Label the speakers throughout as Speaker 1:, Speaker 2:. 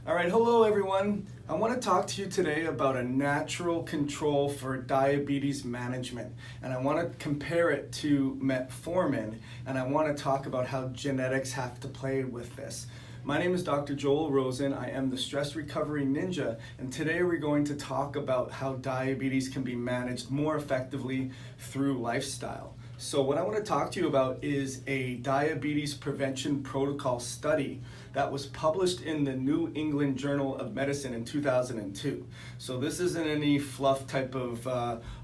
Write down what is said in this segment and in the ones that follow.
Speaker 1: All right, hello everyone. I want to talk to you today about a natural control for diabetes management. And I want to compare it to metformin, and I want to talk about how genetics have to play with this. My name is Dr. Joel Rosen. I am the Stress Recovery Ninja, and today we're going to talk about how diabetes can be managed more effectively through lifestyle. So what I want to talk to you about is a diabetes prevention protocol study that was published in the New England Journal of Medicine in 2002. So this isn't any fluff type of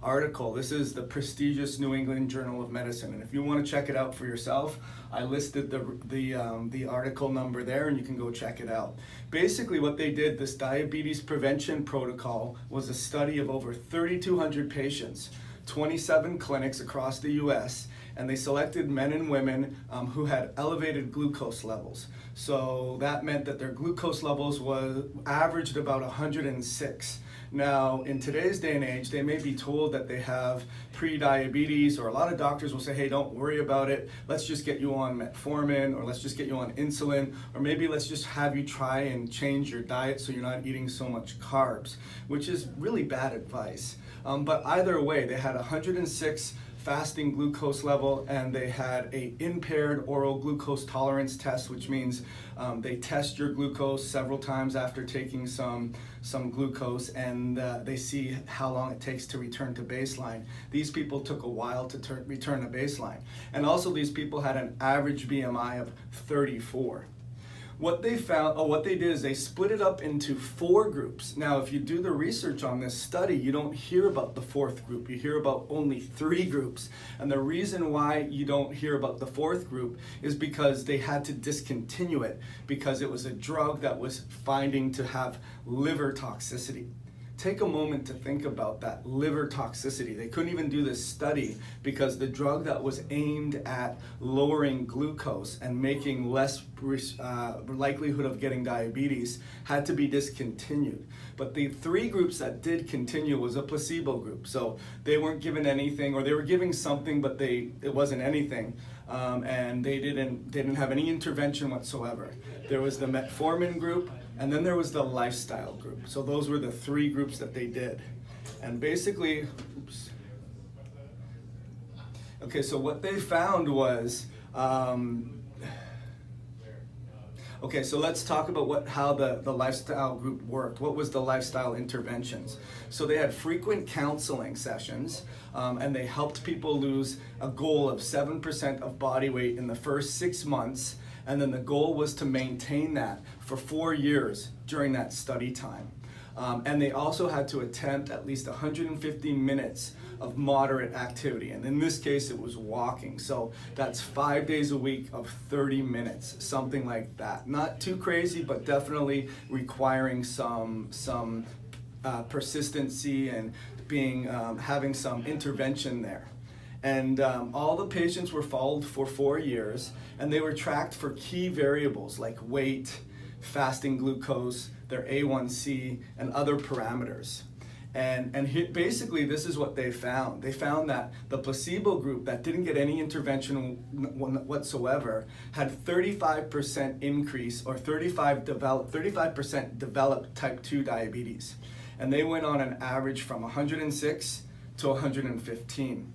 Speaker 1: article. This is the prestigious New England Journal of Medicine. And if you want to check it out for yourself, I listed the article number there, and you can go check it out. Basically what they did, this diabetes prevention protocol, was a study of over 3,200 patients, 27 clinics across the US, and they selected men and women who had elevated glucose levels. So that meant that their glucose levels was averaged about 106. Now, in today's day and age, they may be told that they have pre-diabetes, or a lot of doctors will say, hey, don't worry about it. Let's just get you on metformin, or let's just get you on insulin, or maybe let's just have you try and change your diet so you're not eating so much carbs, which is really bad advice. But either way, they had 106 fasting glucose level, and they had a impaired oral glucose tolerance test, which means they test your glucose several times after taking some glucose, and they see how long it takes to return to baseline. These people took a while to return to baseline. And also these people had an average BMI of 34. What they did is they split it up into 4 groups. Now, if you do the research on this study, you don't hear about the 4th group. You hear about only 3 groups. And the reason why you don't hear about the 4th group is because they had to discontinue it because it was a drug that was finding to have liver toxicity. Take a moment to think about that liver toxicity. They couldn't even do this study because the drug that was aimed at lowering glucose and making less likelihood of getting diabetes had to be discontinued. But the 3 groups that did continue was a placebo group. So they weren't given anything, or they were giving something, but it wasn't anything. And they didn't have any intervention whatsoever. There was the metformin group, and then there was the lifestyle group. So those were the 3 groups that they did. And basically, okay, so what they found was, okay, so let's talk about how the lifestyle group worked. What was the lifestyle interventions? So they had frequent counseling sessions, and they helped people lose a goal of 7% of body weight in the first 6 months, and then the goal was to maintain that for 4 years during that study time. And they also had to attempt at least 150 minutes of moderate activity. And in this case, it was walking. So that's 5 days a week of 30 minutes, something like that. Not too crazy, but definitely requiring some persistency and having some intervention there. And all the patients were followed for 4 years, and they were tracked for key variables like weight, fasting glucose, their A1C, and other parameters. And basically, this is what they found. They found that the placebo group that didn't get any intervention whatsoever had 35% increase, or 35% developed type 2 diabetes. And they went on an average from 106 to 115.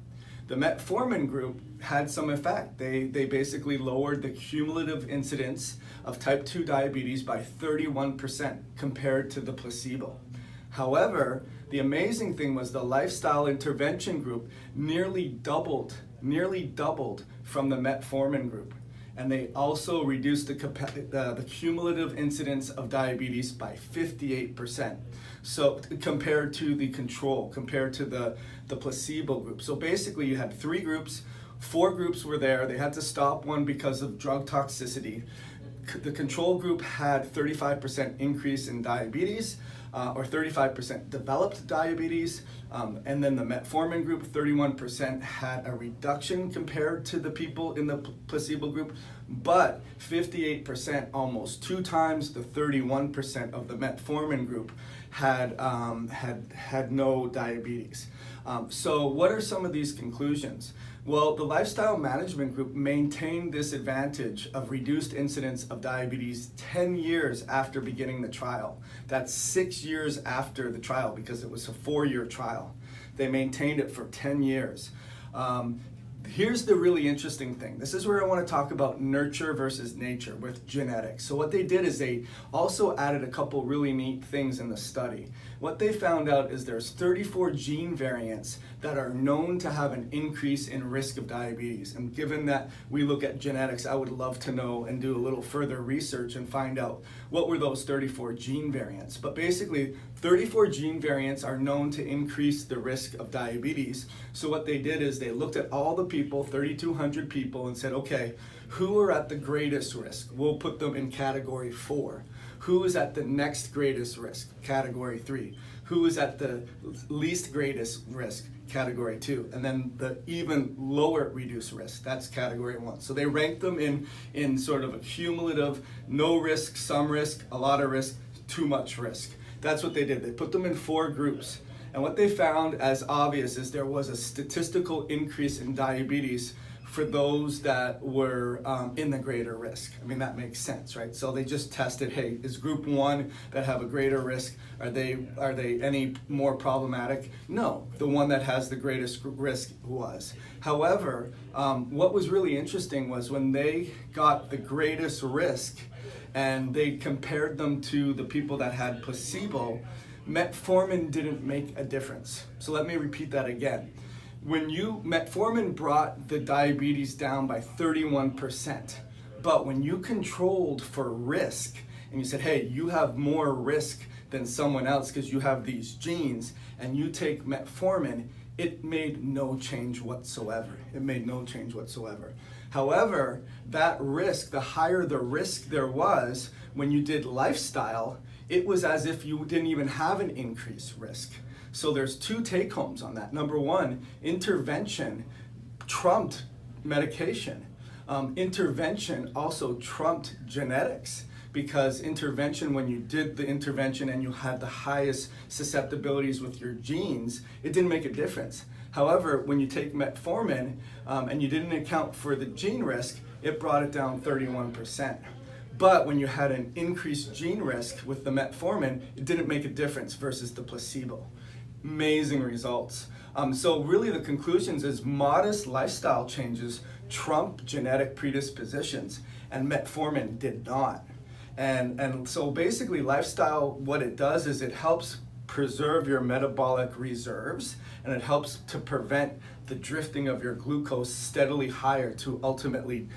Speaker 1: The metformin group had some effect. They basically lowered the cumulative incidence of type 2 diabetes by 31% compared to the placebo. However, the amazing thing was the lifestyle intervention group nearly doubled from the metformin group. And they also reduced the cumulative incidence of diabetes by 58%. So compared to the control, compared to the placebo group. So basically you had 3 groups, 4 groups were there. They had to stop one because of drug toxicity. The control group had 35% increase in diabetes, or 35% developed diabetes, and then the metformin group, 31% had a reduction compared to the people in the placebo group, but 58%, almost 2 times the 31% of the metformin group, had no diabetes. So what are some of these conclusions? Well, the lifestyle management group maintained this advantage of reduced incidence of diabetes 10 years after beginning the trial. That's 6 years after the trial because it was a 4-year trial. They maintained it for 10 years. Here's the really interesting thing. This is where I want to talk about nurture versus nature with genetics. So what they did is they also added a couple really neat things in the study. What they found out is there's 34 gene variants that are known to have an increase in risk of diabetes. And given that we look at genetics, I would love to know and do a little further research and find out what were those 34 gene variants. But basically, 34 gene variants are known to increase the risk of diabetes. So what they did is they looked at all the people, 3,200 people, and said, okay, who are at the greatest risk? We'll put them in category 4. Who is at the next greatest risk? Category 3. Who is at the least greatest risk? Category 2. And then the even lower reduced risk, that's category 1. So they ranked them in sort of a cumulative, no risk, some risk, a lot of risk, too much risk. That's what they did. They put them in 4 groups. And what they found as obvious is there was a statistical increase in diabetes for those that were in the greater risk. I mean, that makes sense, right? So they just tested, hey, is group 1 that have a greater risk, are they any more problematic? No, the one that has the greatest risk was. However, what was really interesting was when they got the greatest risk and they compared them to the people that had placebo, Metformin didn't make a difference. So let me repeat that again. Metformin brought the diabetes down by 31%, but when you controlled for risk and you said, hey, you have more risk than someone else because you have these genes, and you take Metformin, it made no change whatsoever. It made no change whatsoever. However, that risk, the higher the risk there was, when you did lifestyle, it was as if you didn't even have an increased risk. So there's 2 take-homes on that. Number 1, intervention trumped medication. Intervention also trumped genetics, because intervention, when you did the intervention and you had the highest susceptibilities with your genes, it didn't make a difference. However, when you take Metformin and you didn't account for the gene risk, it brought it down 31%. But when you had an increased gene risk with the Metformin, it didn't make a difference versus the placebo. Amazing results. So really the conclusions is modest lifestyle changes trump genetic predispositions, and Metformin did not. And so basically lifestyle, what it does is it helps preserve your metabolic reserves, and it helps to prevent the drifting of your glucose steadily higher to ultimately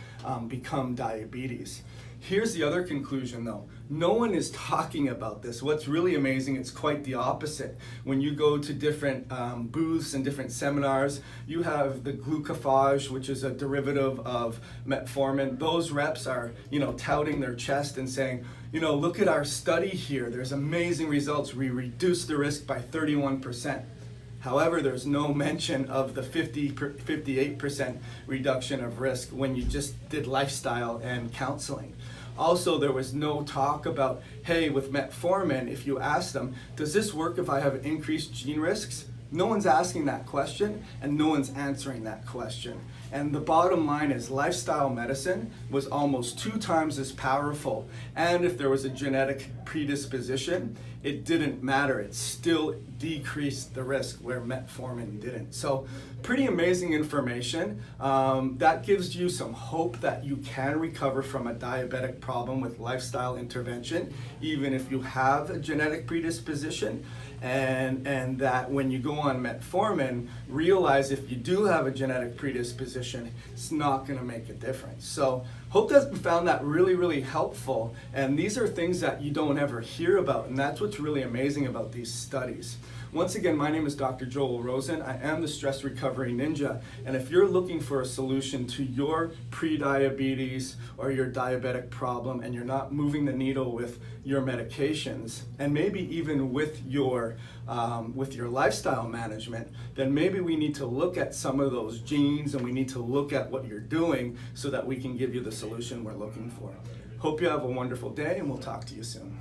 Speaker 1: become diabetes. Here's the other conclusion though. No one is talking about this. What's really amazing, it's quite the opposite. When you go to different booths and different seminars, you have the glucophage, which is a derivative of metformin. Those reps are, touting their chest and saying, look at our study here. There's amazing results. We reduced the risk by 31%. However, there's no mention of the 58% reduction of risk when you just did lifestyle and counseling. Also, there was no talk about, hey, with metformin, if you ask them, does this work if I have increased gene risks? No one's asking that question, and no one's answering that question. And the bottom line is lifestyle medicine was almost 2 times as powerful. And if there was a genetic predisposition, it didn't matter. It still decreased the risk where metformin didn't. So pretty amazing information. That gives you some hope that you can recover from a diabetic problem with lifestyle intervention, even if you have a genetic predisposition. And that when you go on metformin, realize if you do have a genetic predisposition, it's not going to make a difference. So hope that you found that really, really helpful. And these are things that you don't ever hear about, and that's what's really amazing about these studies. Once again, my name is Dr. Joel Rosen. I am the Stress Recovery Ninja, and if you're looking for a solution to your prediabetes or your diabetic problem and you're not moving the needle with your medications and maybe even with your lifestyle management, then maybe we need to look at some of those genes and we need to look at what you're doing so that we can give you the solution we're looking for. Hope you have a wonderful day, and we'll talk to you soon.